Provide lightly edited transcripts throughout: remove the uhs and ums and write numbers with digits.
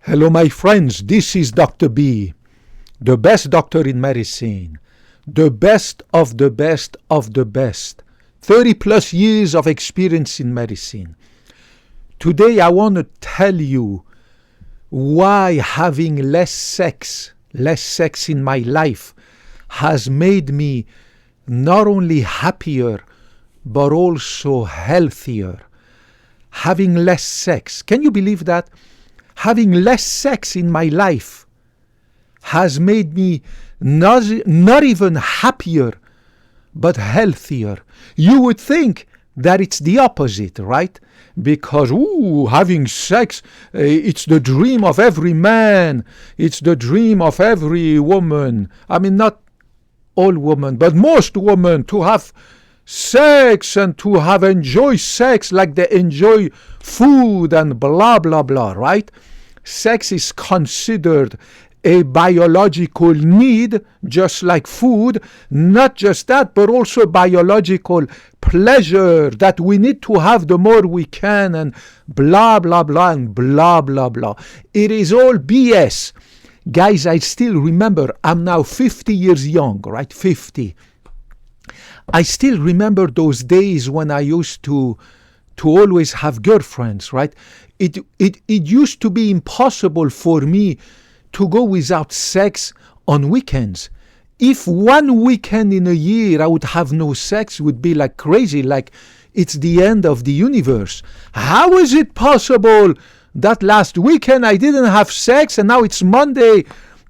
Hello, my friends. This is Dr. B, the best doctor in medicine, the best of the best of the best. 30 plus years of experience in medicine. Today, I want to tell you why having less sex in my life has made me not only happier, but also healthier. Having less sex. Can you believe that? Having less sex in my life has made me not even happier, but healthier. You would think that it's the opposite, right? Because, having sex, it's the dream of every man. It's the dream of every woman. I mean, not all women, but most women, to have sex and to have enjoy sex like they enjoy food and blah, blah, blah, right? Sex is considered a biological need, just like food. Not just that, but also biological pleasure that we need to have the more we can, and blah, blah, blah, and blah, blah, blah. It is all BS. Guys, I still remember, I'm now 50 years young, right? 50. I still remember those days when I used to always have girlfriends, right? It used to be impossible for me to go without sex on weekends. If one weekend in a year I would have no sex, it would be like crazy, like it's the end of the universe. How is it possible that last weekend I didn't have sex and now it's Monday,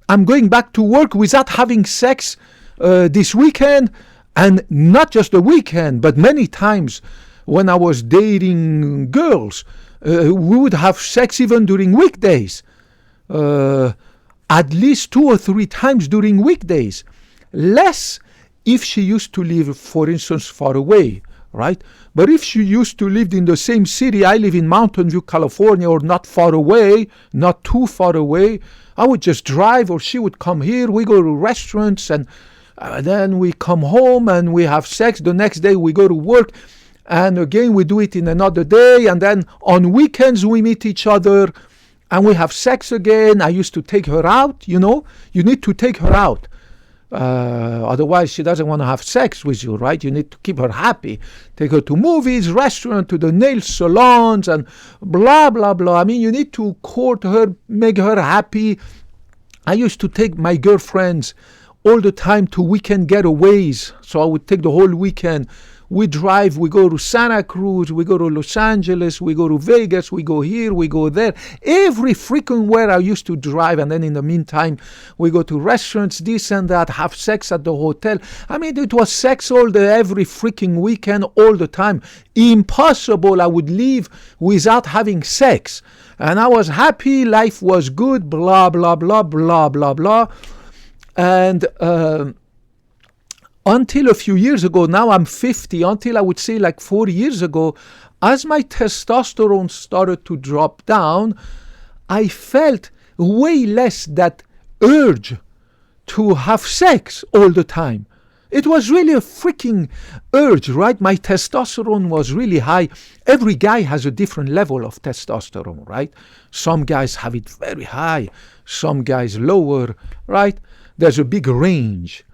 I'm going back to work without having sex this weekend? And not just a weekend, but many times when I was dating girls, we would have sex even during weekdays. At least 2 or 3 times during weekdays. Less if she used to live, for instance, far away, right? But if she used to live in the same city, I live in Mountain View, California, or not far away, not too far away, I would just drive, or she would come here, we go to restaurants, and then we come home and we have sex. The next day we go to work, and again we do it in another day, and then on weekends we meet each other and we have sex again. I used to take her out, you need to take her out. Otherwise she doesn't want to have sex with you, right? You need to keep her happy. Take her to movies, restaurant, to the nail salons, and blah, blah, blah. I mean, you need to court her, make her happy. I used to take my girlfriends all the time to weekend getaways. So I would take the whole weekend. We drive, we go to Santa Cruz, we go to Los Angeles, we go to Vegas, we go here, we go there. Every freaking where I used to drive, and then in the meantime, we go to restaurants, this and that, have sex at the hotel. I mean, it was sex every freaking weekend, all the time. Impossible I would live without having sex. And I was happy, life was good, blah, blah, blah, blah, blah, blah. And until a few years ago, now I'm 50, until I would say like 4 years ago, as my testosterone started to drop down, I felt way less that urge to have sex all the time. It was really a freaking urge, right? My testosterone was really high. Every guy has a different level of testosterone, right? Some guys have it very high, some guys lower, right? There's a big range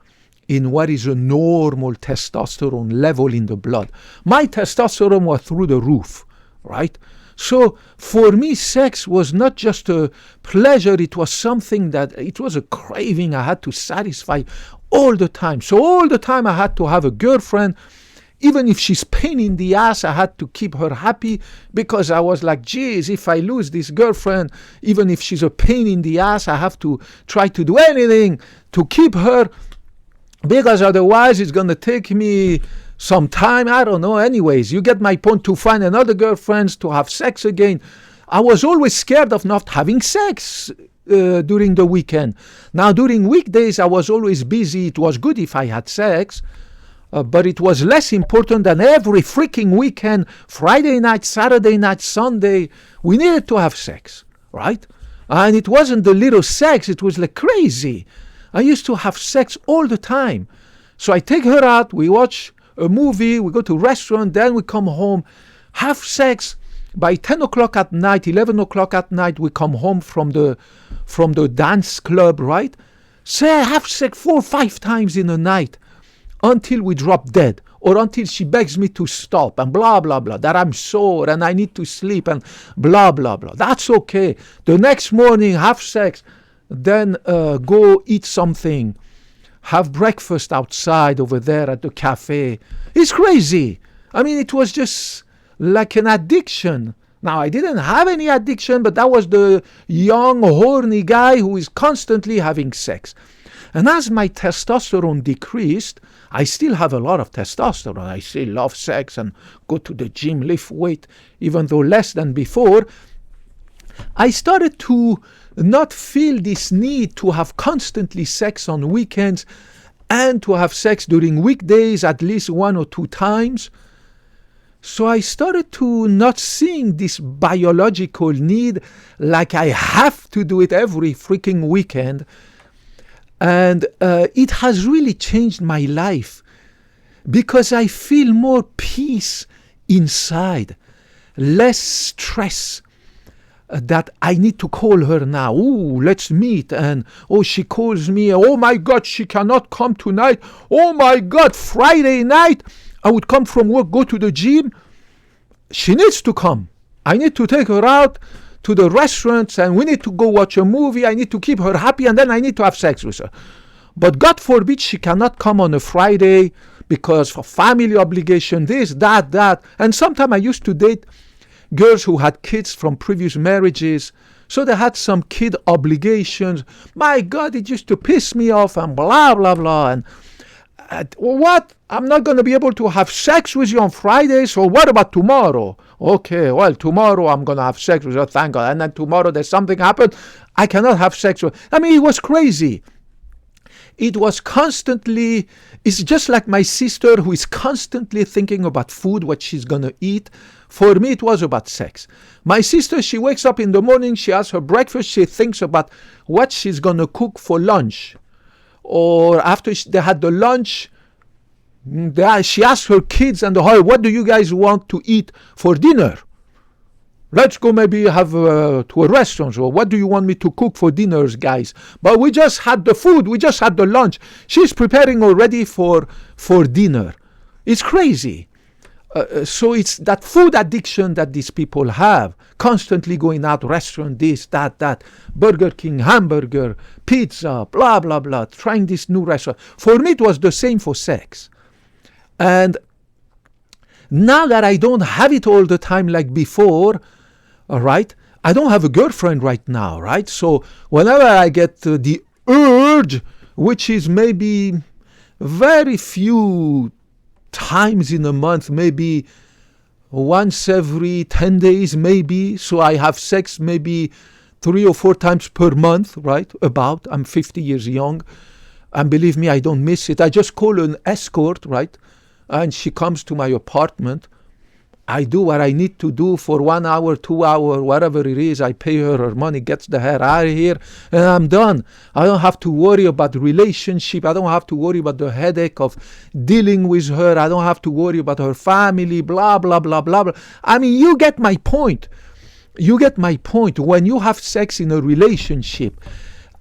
in what is a normal testosterone level in the blood. My testosterone was through the roof, right? So for me, sex was not just a pleasure, it was something it was a craving I had to satisfy all the time. So all the time I had to have a girlfriend. Even if she's pain in the ass, I had to keep her happy, because I was like, geez, if I lose this girlfriend, even if she's a pain in the ass, I have to try to do anything to keep her, because otherwise it's going to take me some time. I don't know. Anyways, you get my point, to find another girlfriend, to have sex again. I was always scared of not having sex during the weekend. Now, during weekdays, I was always busy. It was good if I had sex. But it was less important than every freaking weekend, Friday night, Saturday night, Sunday. We needed to have sex, right? And it wasn't the little sex. It was like crazy. I used to have sex all the time. So I take her out, we watch a movie, we go to a restaurant, then we come home, have sex. By 10 o'clock at night, 11 o'clock at night, we come home from the dance club, right? Say I have sex 4 or 5 times in a night until we drop dead, or until she begs me to stop, and blah, blah, blah, that I'm sore and I need to sleep, and blah, blah, blah. That's okay. The next morning, have sex, then go eat something, have breakfast outside over there at the cafe. It's crazy. I mean, it was just like an addiction. Now, I didn't have any addiction, but that was the young, horny guy who is constantly having sex. And as my testosterone decreased, I still have a lot of testosterone. I still love sex and go to the gym, lift weight, even though less than before. I started to not feel this need to have constantly sex on weekends and to have sex during weekdays at least 1 or 2 times. So I started to not seeing this biological need like I have to do it every freaking weekend. And it has really changed my life because I feel more peace inside, less stress that I need to call her now. Oh, let's meet. And oh, she calls me. Oh my God, she cannot come tonight. Oh my God, Friday night. I would come from work, go to the gym. She needs to come. I need to take her out to the restaurants and we need to go watch a movie. I need to keep her happy and then I need to have sex with her. But God forbid she cannot come on a Friday because for family obligation, this, that. And sometimes I used to date girls who had kids from previous marriages. So they had some kid obligations. My God, it used to piss me off and blah, blah, blah. And what? I'm not going to be able to have sex with you on Friday, so what about tomorrow? Okay, well, tomorrow I'm going to have sex with you, thank God. And then tomorrow there's something happened, I cannot have sex with you. I mean, it was crazy. It was constantly, it's just like my sister who is constantly thinking about food, what she's going to eat. For me, it was about sex. My sister, she wakes up in the morning, she has her breakfast, she thinks about what she's going to cook for lunch. Or after they had the lunch, she asked her kids and the whole, what do you guys want to eat for dinner? Let's go maybe have to a restaurant. Or what do you want me to cook for dinners, guys? But we just had the food. We just had the lunch. She's preparing already for dinner. It's crazy. So it's that food addiction that these people have, constantly going out, restaurant, this, that, Burger King, hamburger, pizza, blah, blah, blah, trying this new restaurant. For me, it was the same for sex. And now that I don't have it all the time like before, all right, I don't have a girlfriend right now, right? So whenever I get the urge, which is maybe very few times in a month, maybe once every 10 days, maybe. So I have sex maybe 3 or 4 times per month, right? I'm 50 years young. And believe me, I don't miss it. I just call an escort, right? And she comes to my apartment. I do what I need to do for 1 hour, 2 hours, whatever it is. I pay her money, gets the hell out of here, and I'm done. I don't have to worry about the relationship. I don't have to worry about the headache of dealing with her. I don't have to worry about her family, blah, blah, blah, blah, blah. I mean, you get my point. You get my point. When you have sex in a relationship,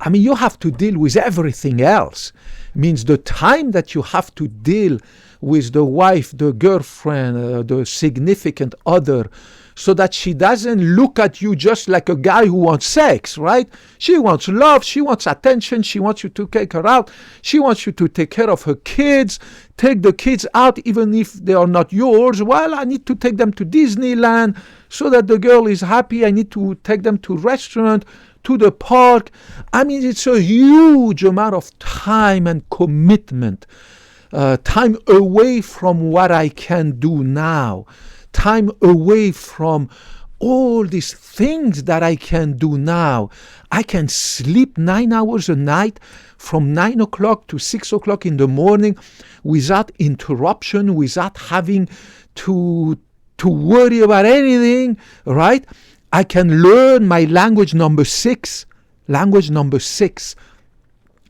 I mean, you have to deal with everything else. It means the time that you have to deal with the wife, the girlfriend, the significant other, so that she doesn't look at you just like a guy who wants sex, right? She wants love, she wants attention, she wants you to take her out, she wants you to take care of her kids, take the kids out even if they are not yours. Well, I need to take them to Disneyland so that the girl is happy. I need to take them to restaurant, to the park. I mean, it's a huge amount of time and commitment. Time away from what I can do now. Time away from all these things that I can do now. I can sleep 9 hours a night from 9 o'clock to 6 o'clock in the morning without interruption, without having to worry about anything, right? I can learn my language number 6,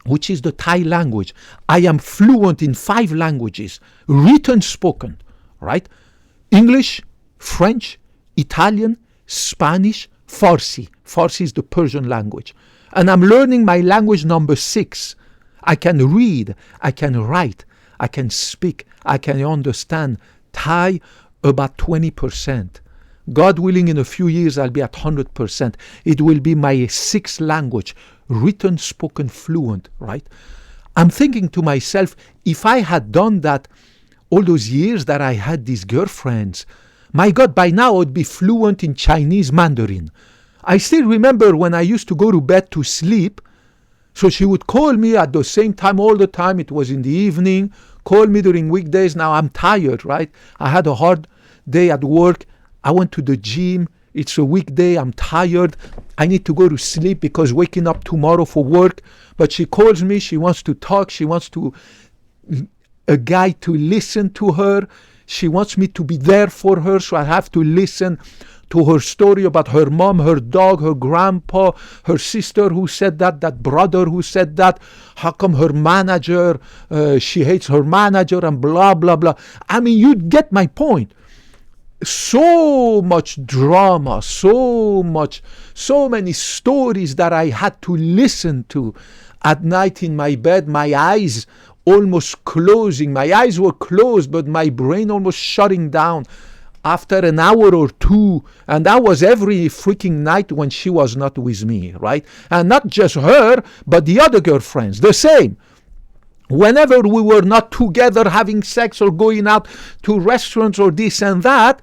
which is the Thai language. I am fluent in 5 languages, written, spoken, right? English, French, Italian, Spanish, Farsi. Farsi is the Persian language. And I'm learning my language number 6. I can read, I can write, I can speak, I can understand Thai about 20%. God willing, in a few years, I'll be at 100%. It will be my 6th language, written, spoken, fluent, right? I'm thinking to myself, if I had done that all those years that I had these girlfriends, my God, by now I would be fluent in Chinese Mandarin. I still remember when I used to go to bed to sleep, so she would call me at the same time all the time. It was in the evening, call me during weekdays. Now I'm tired, right? I had a hard day at work. I went to the gym. It's a weekday. I'm tired. I need to go to sleep because waking up tomorrow for work. But she calls me. She wants to talk. She wants a guy to listen to her. She wants me to be there for her. So I have to listen to her story about her mom, her dog, her grandpa, her sister who said that brother who said that, how come her manager, she hates her manager and blah, blah, blah. I mean, you get my point. So much drama, so many stories that I had to listen to at night in my bed, my eyes almost closing. My eyes were closed, but my brain almost shutting down after an hour or two. And that was every freaking night when she was not with me, right? And not just her, but the other girlfriends, the same. Whenever we were not together having sex or going out to restaurants or this and that,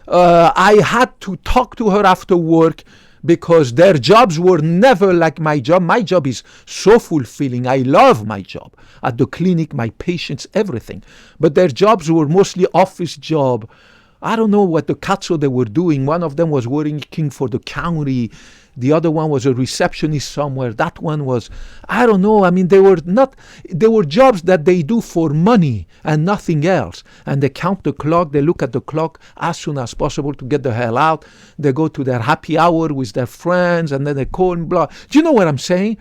I had to talk to her after work because their jobs were never like my job. My job is so fulfilling. I love my job at the clinic, my patients, everything. But their jobs were mostly office job. I don't know what the cazzo they were doing. One of them was working for the county. The other one was a receptionist somewhere. That one was, I don't know. I mean, they were jobs that they do for money and nothing else. And they count the clock. They look at the clock as soon as possible to get the hell out. They go to their happy hour with their friends and then they call and blah. Do you know what I'm saying?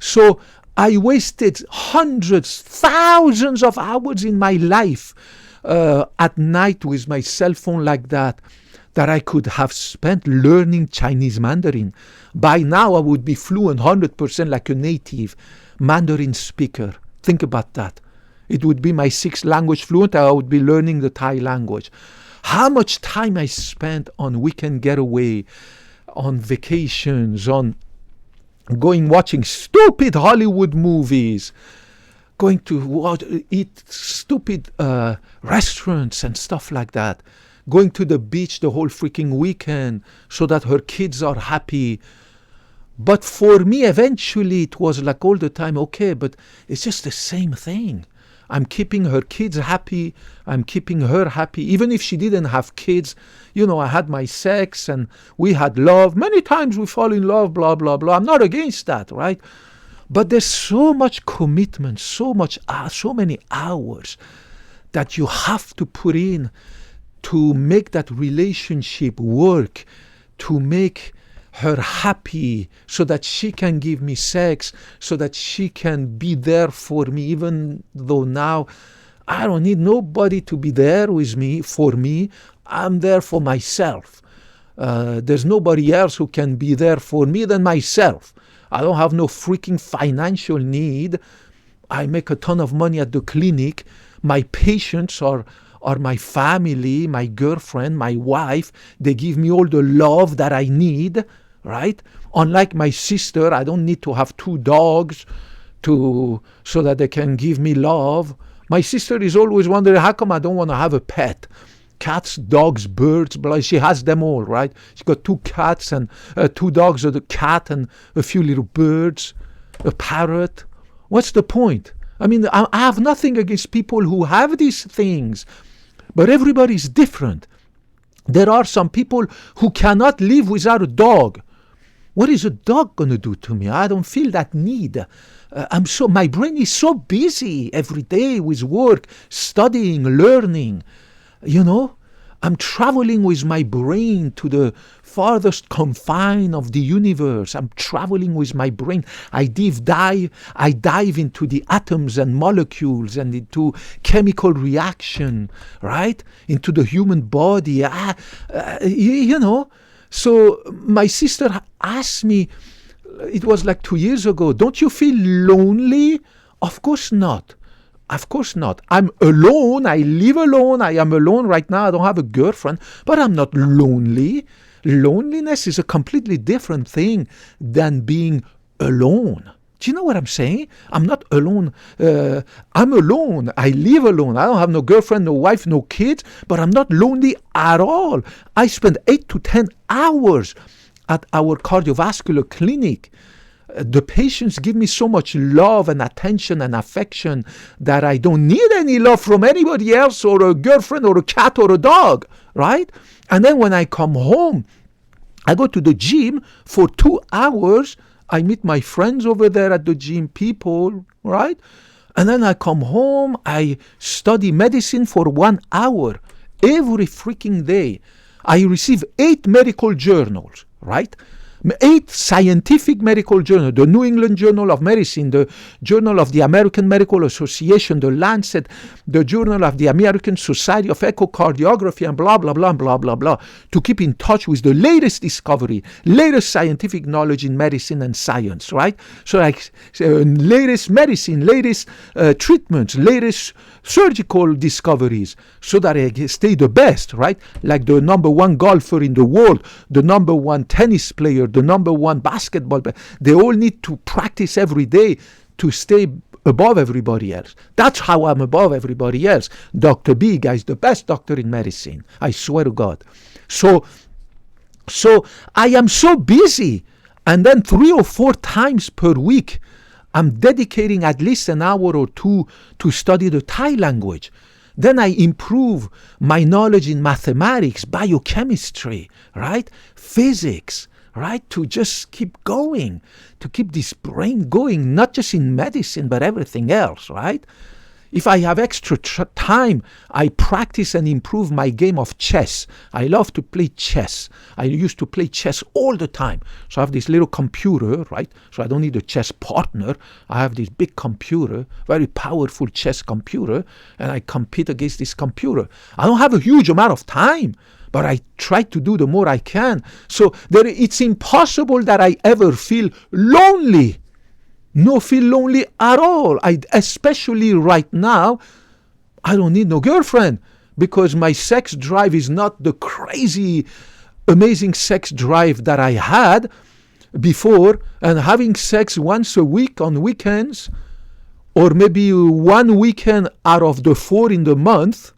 So I wasted hundreds, thousands of hours in my life at night with my cell phone like that I could have spent learning Chinese Mandarin. By now I would be fluent 100% like a native Mandarin speaker. Think about that. It would be my 6th language fluent. I would be learning the Thai language. How much time I spent on weekend getaway, on vacations, on watching stupid Hollywood movies, going to eat stupid restaurants and stuff like that, going to the beach the whole freaking weekend so that her kids are happy. But for me, eventually, it was like all the time, okay, but it's just the same thing. I'm keeping her kids happy. I'm keeping her happy. Even if she didn't have kids, I had my sex and we had love. Many times we fall in love, blah, blah, blah. I'm not against that, right? But there's so much commitment, so many hours that you have to put in to make that relationship work, to make her happy so that she can give me sex, so that she can be there for me, even though now I don't need nobody to be there with me, for me. I'm there for myself. There's nobody else who can be there for me than myself. I don't have no freaking financial need. I make a ton of money at the clinic. My patients are my family, my girlfriend, my wife. They give me all the love that I need, right? Unlike my sister, I don't need to have 2 dogs so that they can give me love. My sister is always wondering, how come I don't want to have a pet? Cats, dogs, birds, blah. She has them all, right? She's got 2 cats and 2 dogs, a cat and a few little birds, a parrot. What's the point? I mean, I have nothing against people who have these things, but everybody's different. There are some people who cannot live without a dog. What is a dog going to do to me? I don't feel that need. My brain is so busy every day with work, studying, learning. I'm traveling with my brain to the farthest confine of the universe. I'm traveling with my brain. I dive into the atoms and molecules and into chemical reaction, right? Into the human body. So my sister asked me, it was like 2 years ago, don't you feel lonely? Of course not. Of course not. I'm alone. I live alone. I am alone right now. I don't have a girlfriend, but I'm not lonely. Loneliness is a completely different thing than being alone. Do you know what I'm saying? I'm not alone. I'm alone. I live alone. I don't have no girlfriend, no wife, no kids, but I'm not lonely at all. I spend 8 to 10 hours at our cardiovascular clinic. The patients give me so much love and attention and affection that I don't need any love from anybody else, or a girlfriend or a cat or a dog, right? And then when I come home, I go to the gym for 2 hours. I meet my friends over there at the gym, people, right? And then I come home, I study medicine for 1 hour every freaking day. I receive 8 medical journals, right? 8 scientific medical journals, the New England Journal of Medicine, the Journal of the American Medical Association, the Lancet, the Journal of the American Society of Echocardiography, and blah, blah, blah, blah, blah, blah, to keep in touch with the latest discovery, latest scientific knowledge in medicine and science, right? So like latest medicine, latest treatments, latest surgical discoveries, so that I stay the best, right? Like the number 1 golfer in the world, the number 1 tennis player, the number 1 basketball player. They all need to practice every day to stay above everybody else. That's how I'm above everybody else. Dr. B, guys, the best doctor in medicine. I swear to God. So I am so busy, and then 3 or 4 times per week, I'm dedicating at least an hour or 2 to study the Thai language. Then I improve my knowledge in mathematics, biochemistry, right? Physics, right? To just keep going, to keep this brain going, not just in medicine, but everything else, right? If I have extra time, I practice and improve my game of chess. I love to play chess. I used to play chess all the time. So I have this little computer, right? So I don't need a chess partner. I have this big computer, very powerful chess computer, and I compete against this computer. I don't have a huge amount of time, but I try to do the more I can. So it's impossible that I ever feel lonely. No, feel lonely at all. Especially right now, I don't need no girlfriend, because my sex drive is not the crazy, amazing sex drive that I had before. And having sex once a week on weekends, or maybe 1 weekend out of the 4 in the month,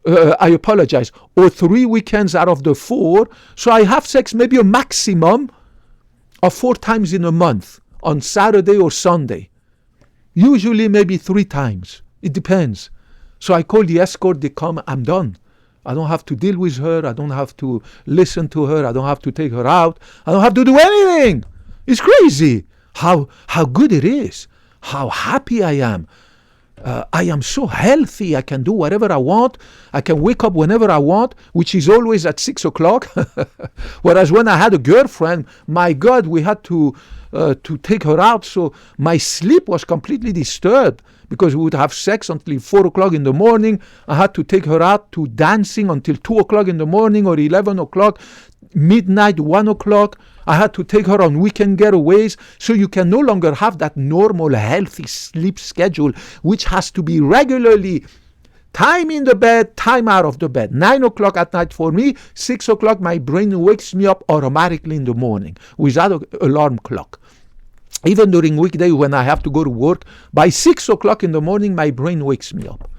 I apologize, or 3 weekends out of the 4. So I have sex maybe a maximum of 4 times in a month, on Saturday or Sunday. Usually maybe 3 times. It depends. So I call the escort, they come, I'm done. I don't have to deal with her. I don't have to listen to her. I don't have to take her out. I don't have to do anything. It's crazy how good it is, how happy I am. I am so healthy. I can do whatever I want. I can wake up whenever I want, which is always at 6 o'clock. Whereas when I had a girlfriend, my God, we had to take her out. So my sleep was completely disturbed, because we would have sex until 4 o'clock in the morning. I had to take her out to dancing until 2 o'clock in the morning, or 11 o'clock, midnight, 1 o'clock. I had to take her on weekend getaways. So you can no longer have that normal, healthy sleep schedule, which has to be regularly time in the bed, time out of the bed. 9 o'clock at night for me, 6 o'clock my brain wakes me up automatically in the morning without an alarm clock. Even during weekday when I have to go to work, by 6 o'clock in the morning my brain wakes me up.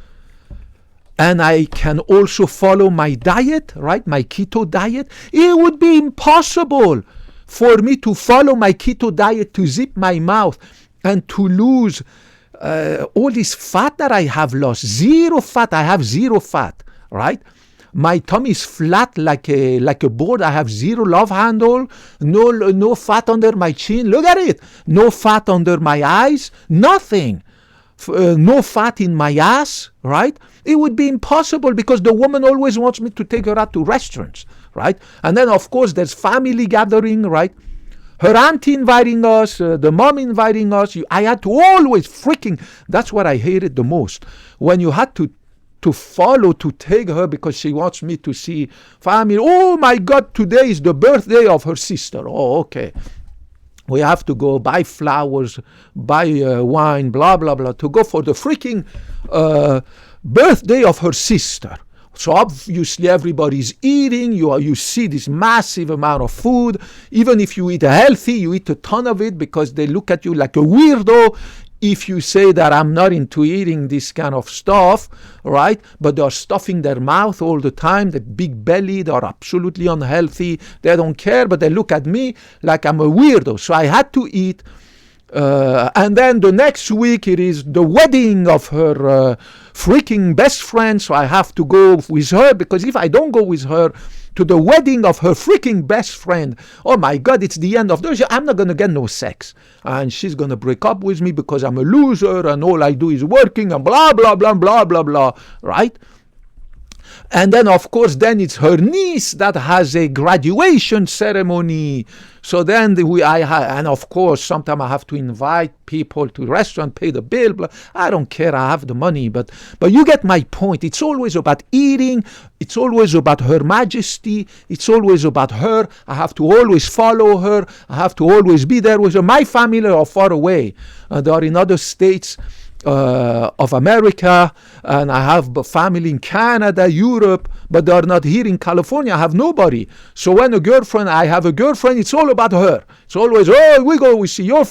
And I can also follow my diet, right? My keto diet. It would be impossible for me to follow my keto diet, to zip my mouth and to lose all this fat that I have lost. Zero fat. I have zero fat, right? My tummy is flat like a board. I have zero love handle. No fat under my chin. Look at it. No fat under my eyes. Nothing. No fat in my ass, right? It would be impossible, because the woman always wants me to take her out to restaurants, right? And then, of course, there's family gathering, right? Her auntie inviting us, the mom inviting us. I had to always that's what I hated the most. When you had to follow, to take her because she wants me to see family. Oh my God, today is the birthday of her sister. Oh, okay. We have to go buy flowers, buy wine, blah, blah, blah, to go for the birthday of her sister. So obviously everybody's eating. You see this massive amount of food. Even if you eat healthy, you eat a ton of it because they look at you like a weirdo if you say that I'm not into eating this kind of stuff, right? But they're stuffing their mouth all the time, that big belly, they're absolutely unhealthy. They don't care, but they look at me like I'm a weirdo. So I had to eat. And then the next week it is the wedding of her freaking best friend. So I have to go with her, because if I don't go with her to the wedding of her freaking best friend, oh my God, it's the end of the show. I'm not going to get no sex. And she's going to break up with me because I'm a loser and all I do is working and blah, blah, blah, blah, blah, blah, right? And then, of course, then it's her niece that has a graduation ceremony. So then and of course, sometimes I have to invite people to the restaurant, pay the bill. Blah. I don't care. I have the money. But you get my point. It's always about eating. It's always about Her Majesty. It's always about her. I have to always follow her. I have to always be there with her. My family are far away. They are in other states of America, and I have family in Canada, Europe, but they are not here in California. I have nobody. So when I have a girlfriend, it's all about her. It's always, we see her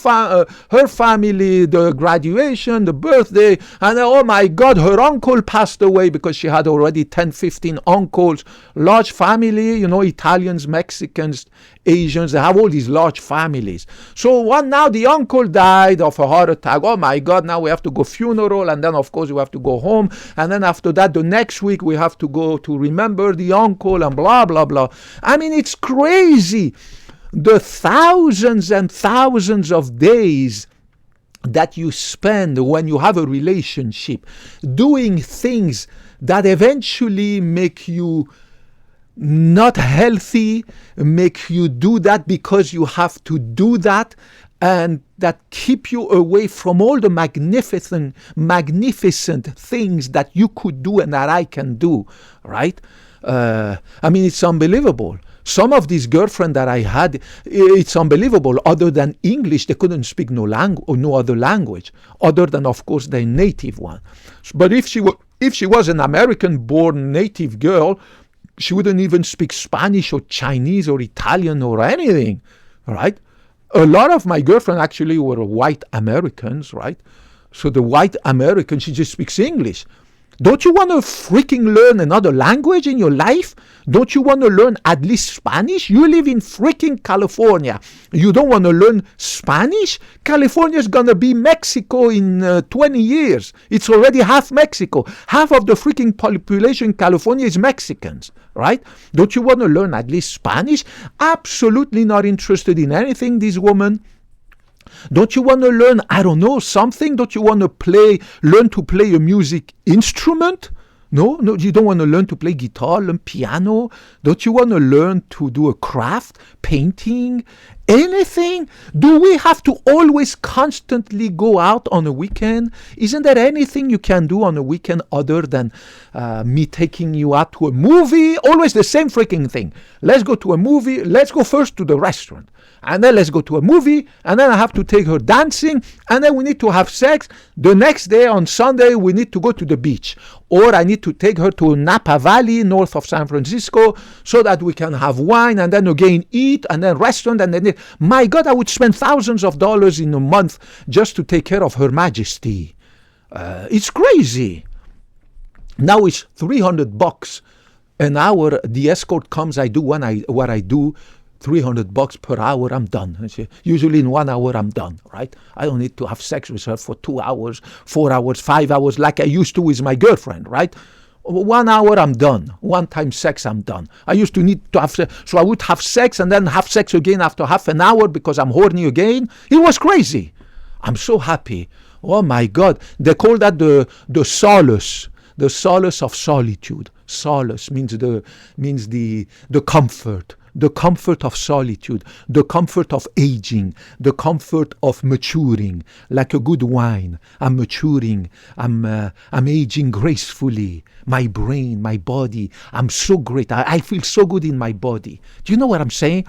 family, the graduation, the birthday, and oh my God, her uncle passed away, because she had already 10, 15 uncles, large family, Italians, Mexicans, Asians, they have all these large families. So now the uncle died of a heart attack. Oh my God, now we have to go funeral, and then of course we have to go home, and then after that the next week we have to go to remember the uncle and blah, blah, blah. I mean, it's crazy. The thousands and thousands of days that you spend when you have a relationship doing things that eventually make you not healthy, make you do that because you have to do that, and that keep you away from all the magnificent things that you could do and that I can do, right? I mean, it's unbelievable. Some of these girlfriends that I had, it's unbelievable. Other than English, they couldn't speak no other language, other than, of course, their native one. But if she was an American-born native girl, she wouldn't even speak Spanish or Chinese or Italian or anything, right? A lot of my girlfriends actually were white Americans, right? So the white American, she just speaks English. Don't you want to freaking learn another language in your life? Don't you want to learn at least Spanish? You live in freaking California. You don't want to learn Spanish? California is going to be Mexico in 20 years. It's already half Mexico. Half of the freaking population in California is Mexicans, right? Don't you want to learn at least Spanish? Absolutely not interested in anything, this woman. Don't you want to learn, I don't know, something? Don't you want to learn to play a music instrument? No, you don't want to learn to play guitar, learn piano. Don't you want to learn to do a craft, painting, anything? Do we have to always constantly go out on a weekend? Isn't there anything you can do on a weekend other than me taking you out to a movie? Always the same freaking thing. Let's go to a movie. Let's go first to the restaurant. And then let's go to a movie, and then I have to take her dancing, and then we need to have sex. The next day on Sunday, we need to go to the beach. Or I need to take her to Napa Valley, north of San Francisco, so that we can have wine, and then again eat, and then restaurant, and then eat. My God, I would spend thousands of dollars in a month just to take care of Her Majesty. It's crazy. Now it's $300 an hour. The escort comes, I do what I do. $300 per hour, I'm done. Usually in 1 hour, I'm done, right? I don't need to have sex with her for 2 hours, 4 hours, 5 hours, like I used to with my girlfriend, right? 1 hour, I'm done. One time sex, I'm done. I used to need to have sex. So I would have sex and then have sex again after half an hour because I'm horny again. It was crazy. I'm so happy. Oh my God. They call that the solace of solitude. Solace means the comfort of solitude, the comfort of aging, the comfort of maturing, like a good wine. I'm maturing. I'm aging gracefully. My brain, my body. I'm so great. I feel so good in my body. Do you know what I'm saying?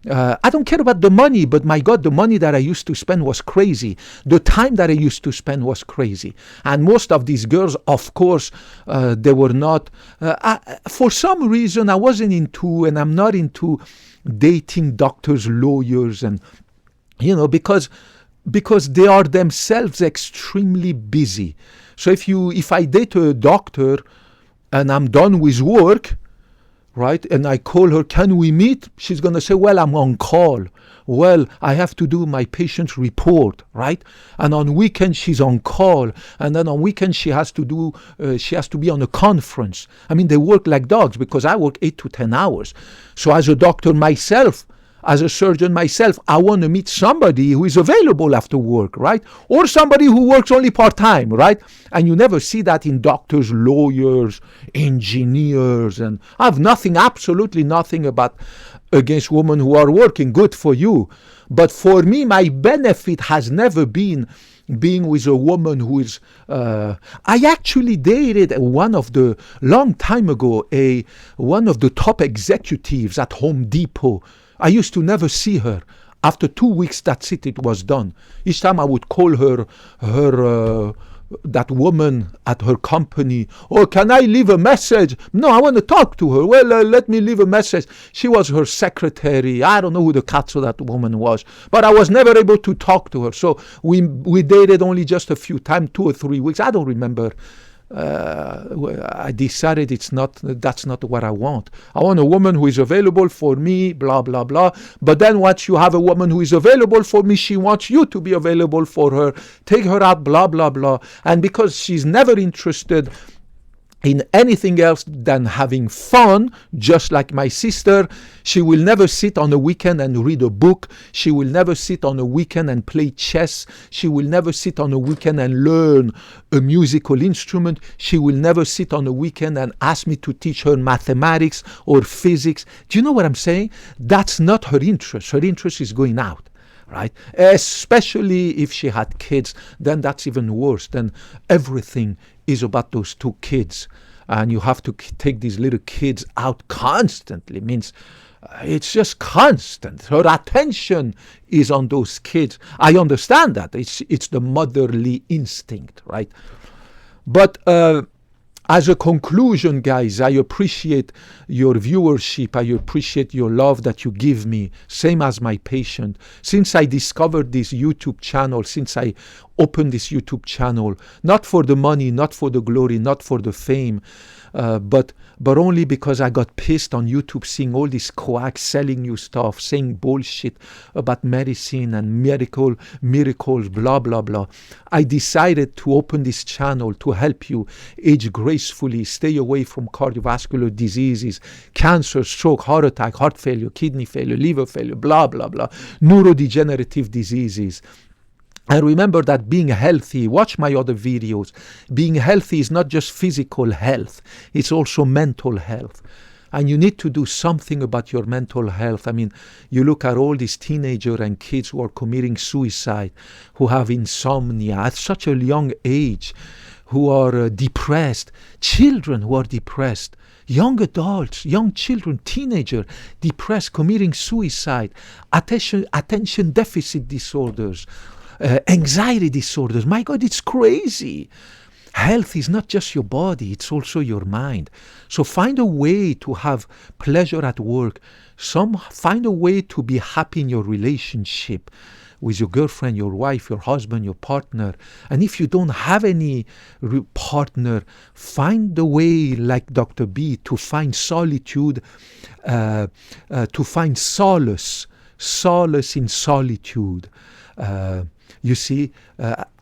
I don't care about the money, but my God, the money that I used to spend was crazy. The time that I used to spend was crazy. And most of these girls, of course, they were not. For some reason, I wasn't into, and I'm not into dating doctors, lawyers, and, because they are themselves extremely busy. So if I date a doctor and I'm done with work, right, and I call her, can we meet? She's going to say, well, I'm on call. Well, I have to do my patient's report, right? And on weekends, she's on call. And then on weekends, she has to be on a conference. I mean, they work like dogs because I work 8 to 10 hours. So as a doctor myself, as a surgeon myself, I want to meet somebody who is available after work, right? Or somebody who works only part-time, right? And you never see that in doctors, lawyers, engineers, and I have absolutely nothing against women who are working. Good for you. But for me, my benefit has never been being with a woman who is, I actually dated one of the top executives at Home Depot. I used to never see her. After 2 weeks, that's it. It was done. Each time I would call her that woman at her company. Oh, can I leave a message? No, I want to talk to her. Well, let me leave a message. She was her secretary. I don't know who the katsu that woman was, but I was never able to talk to her. So we dated only just a few times, 2 or 3 weeks. I don't remember. I decided that's not what I want. I want a woman who is available for me, blah, blah, blah. But then once you have a woman who is available for me, she wants you to be available for her. Take her out, blah, blah, blah. And because she's never interested in anything else than having fun, just like my sister, she will never sit on a weekend and read a book. She will never sit on a weekend and play chess. She will never sit on a weekend and learn a musical instrument. She will never sit on a weekend and ask me to teach her mathematics or physics. Do you know what I'm saying? That's not her interest. Her interest is going out. Right? Especially if she had kids, then that's even worse. Then everything is about those 2 kids. And you have to take these little kids out constantly. Means it's just constant. Her attention is on those kids. I understand that. It's the motherly instinct, right? But as a conclusion, guys, I appreciate your viewership. I appreciate your love that you give me, same as my patient. Since I discovered this YouTube channel, since I opened this YouTube channel, not for the money, not for the glory, not for the fame, but only because I got pissed on YouTube seeing all these quacks selling you stuff, saying bullshit about medicine and miracles, blah, blah, blah. I decided to open this channel to help you age gracefully, stay away from cardiovascular diseases, cancer, stroke, heart attack, heart failure, kidney failure, liver failure, blah, blah, blah, neurodegenerative diseases. And remember that being healthy, watch my other videos, being healthy is not just physical health, it's also mental health. And you need to do something about your mental health. I mean, you look at all these teenagers and kids who are committing suicide, who have insomnia at such a young age, who are depressed, children who are depressed, young adults, young children, teenagers, depressed, committing suicide, attention deficit disorders, anxiety disorders. My God, it's crazy. Health is not just your body, it's also your mind. So find a way to have pleasure at work. Find a way to be happy in your relationship with your girlfriend, your wife, your husband, your partner. And if you don't have any partner, find a way, like Dr. B, to find solitude, to find solace in solitude. You see,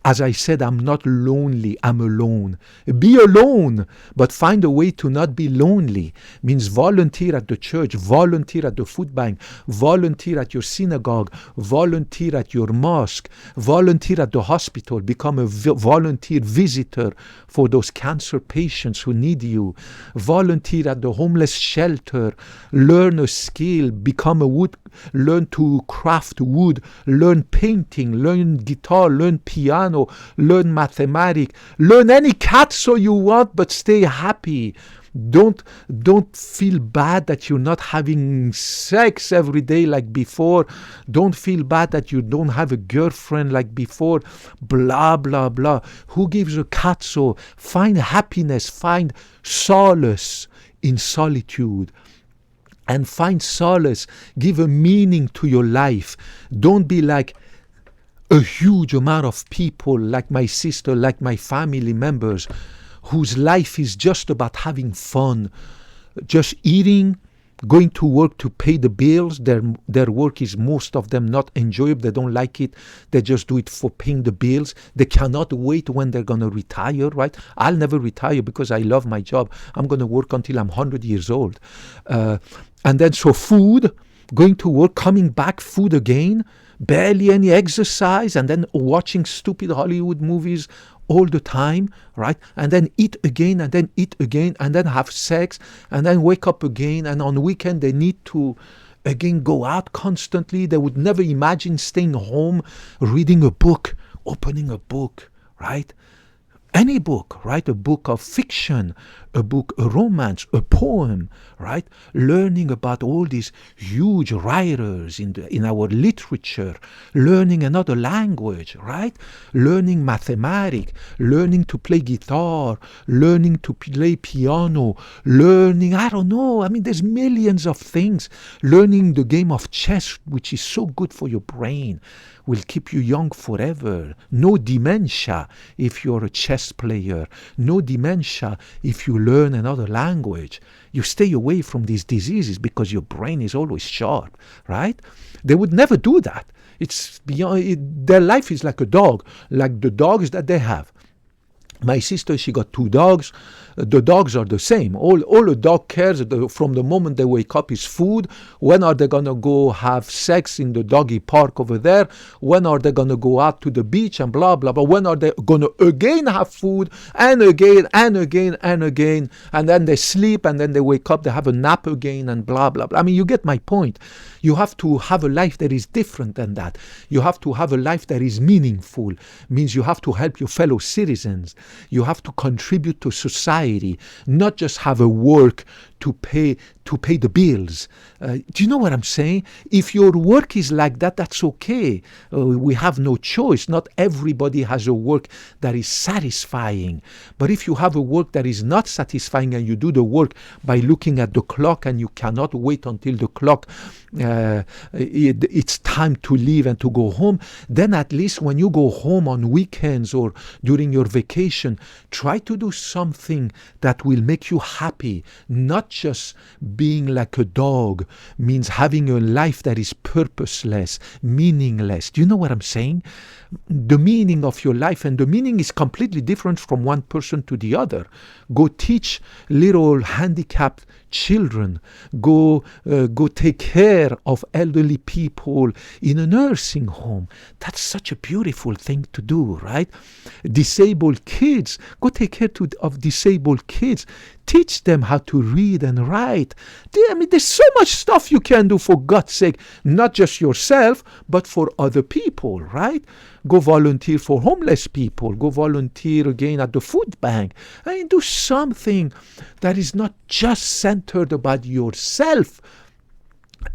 As I said, I'm not lonely, I'm alone. Be alone, but find a way to not be lonely. Means volunteer at the church, volunteer at the food bank, volunteer at your synagogue, volunteer at your mosque, volunteer at the hospital, become a volunteer visitor for those cancer patients who need you, volunteer at the homeless shelter, learn a skill, become a learn to craft wood, learn painting, learn guitar, learn piano, learn mathematics, learn any so you want, but stay happy. Don't feel bad that you're not having sex every day like before. Don't feel bad that you don't have a girlfriend like before. Blah, blah, blah. Who gives a so? Find happiness, find solace in solitude. And find solace, give a meaning to your life. Don't be like a huge amount of people, like my sister, like my family members, whose life is just about having fun, just eating, going to work to pay the bills. Their work is, most of them, not enjoyable. They don't like it. They just do it for paying the bills. They cannot wait when they're going to retire, right? I'll never retire because I love my job. I'm going to work until I'm 100 years old. And then so food, going to work, coming back, food again, barely any exercise, and then watching stupid Hollywood movies all the time, right? And then eat again, and then eat again, and then have sex, and then wake up again. And on weekend they need to again go out constantly. They would never imagine staying home, reading a book, opening a book, right? Any book, right? A book of fiction, a book, a romance, a poem, right? Learning about all these huge writers in our literature, learning another language, right? Learning mathematics, learning to play guitar, learning to play piano, learning, I don't know, I mean, there's millions of things. Learning the game of chess, which is so good for your brain, will keep you young forever. No dementia if you're a chess player. No dementia if you learn another language. You stay away from these diseases because your brain is always sharp, right? They would never do that. It's beyond, their life is like a dog, like the dogs that they have. My sister, she got 2 dogs. The dogs are the same. All a dog cares from the moment they wake up is food. When are they going to go have sex in the doggy park over there? When are they going to go out to the beach and blah, blah, blah? When are they going to again have food and again and again and again? And then they sleep and then they wake up, they have a nap again and blah, blah, blah. I mean, you get my point. You have to have a life that is different than that. You have to have a life that is meaningful. Means you have to help your fellow citizens. You have to contribute to society, not just have a work to pay the bills. Do you know what I'm saying? If your work is like that, that's okay. We have no choice. Not everybody has a work that is satisfying. But if you have a work that is not satisfying and you do the work by looking at the clock and you cannot wait until the clock, it's time to leave and to go home, then at least when you go home on weekends or during your vacation, try to do something that will make you happy, not just being like a dog, means having a life that is purposeless, meaningless. Do you know what I'm saying? The meaning of your life, and the meaning is completely different from one person to the other. Go teach little handicapped children. Go take care of elderly people in a nursing home. That's such a beautiful thing to do, right? Disabled kids. Go take care of disabled kids. Teach them how to read and write. I mean, there's so much stuff you can do, for God's sake, not just yourself, but for other people, right? Go volunteer for homeless people. Go volunteer again at the food bank. I mean, do something that is not just centered about yourself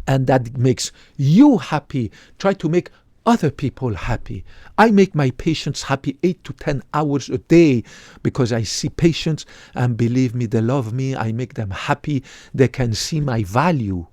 and that makes you happy. Try to make other people happy. I make my patients happy 8 to 10 hours a day because I see patients and believe me, they love me. I make them happy. They can see my value.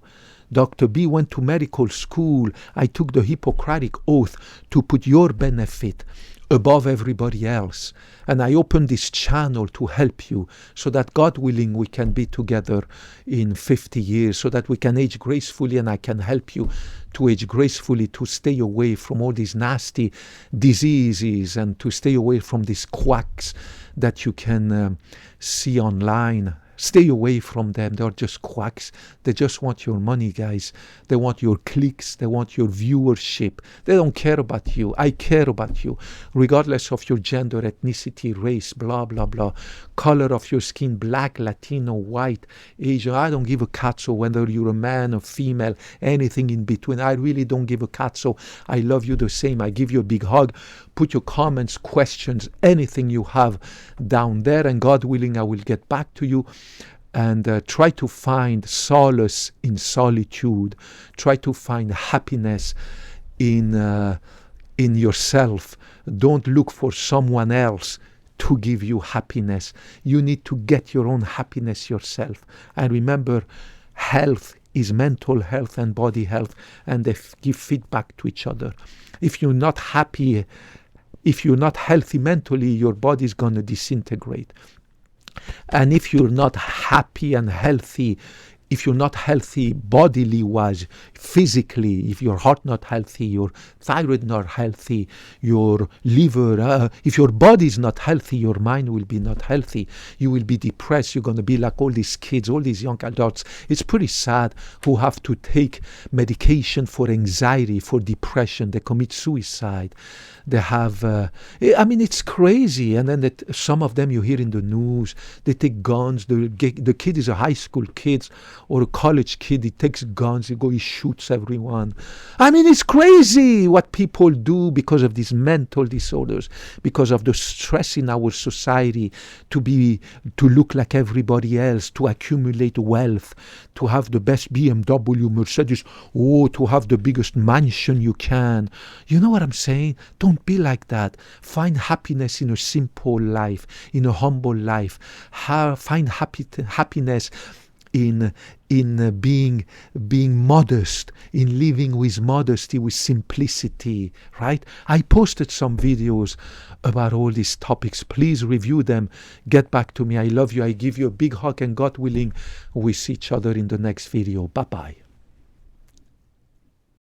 Dr. B went to medical school. I took the Hippocratic Oath to put your benefit above everybody else. And I open this channel to help you so that, God willing, we can be together in 50 years, so that we can age gracefully, and I can help you to age gracefully, to stay away from all these nasty diseases and to stay away from these quacks that you can see online. Stay away from them. They're just quacks. They just want your money, guys. They want your clicks. They want your viewership. They don't care about you. I care about you, regardless of your gender, ethnicity, race, blah, blah, blah, color of your skin, black, Latino, white, Asian. I don't give a catso whether you're a man or female, anything in between. I really don't give a catso. I love you the same. I give you a big hug. Put your comments, questions, anything you have down there, and God willing, I will get back to you. And try to find solace in solitude. Try to find happiness in yourself. Don't look for someone else to give you happiness. You need to get your own happiness yourself. And remember, health is mental health and body health, and they give feedback to each other. If you're not happy, if you're not healthy mentally, your body is going to disintegrate. And if you're not happy and healthy, if you're not healthy bodily wise, physically, if your heart not healthy, your thyroid not healthy, your liver, if your body is not healthy, your mind will be not healthy. You will be depressed. You're going to be like all these kids, all these young adults. It's pretty sad who have to take medication for anxiety, for depression. They commit suicide. They have, it's crazy. And then some of them you hear in the news, they take guns. The kid is a high school kid or a college kid. He takes guns. He shoots everyone. It's crazy what people do because of these mental disorders, because of the stress in our society to look like everybody else, to accumulate wealth, to have the best BMW, Mercedes, to have the biggest mansion you can. You know what I'm saying? Don't be like that. Find happiness in a simple life, in a humble life. Find happiness in being modest, in living with modesty, with simplicity, right? I posted some videos about all these topics. Please review them. Get back to me. I love you. I give you a big hug, and God willing, we see each other in the next video. Bye-bye.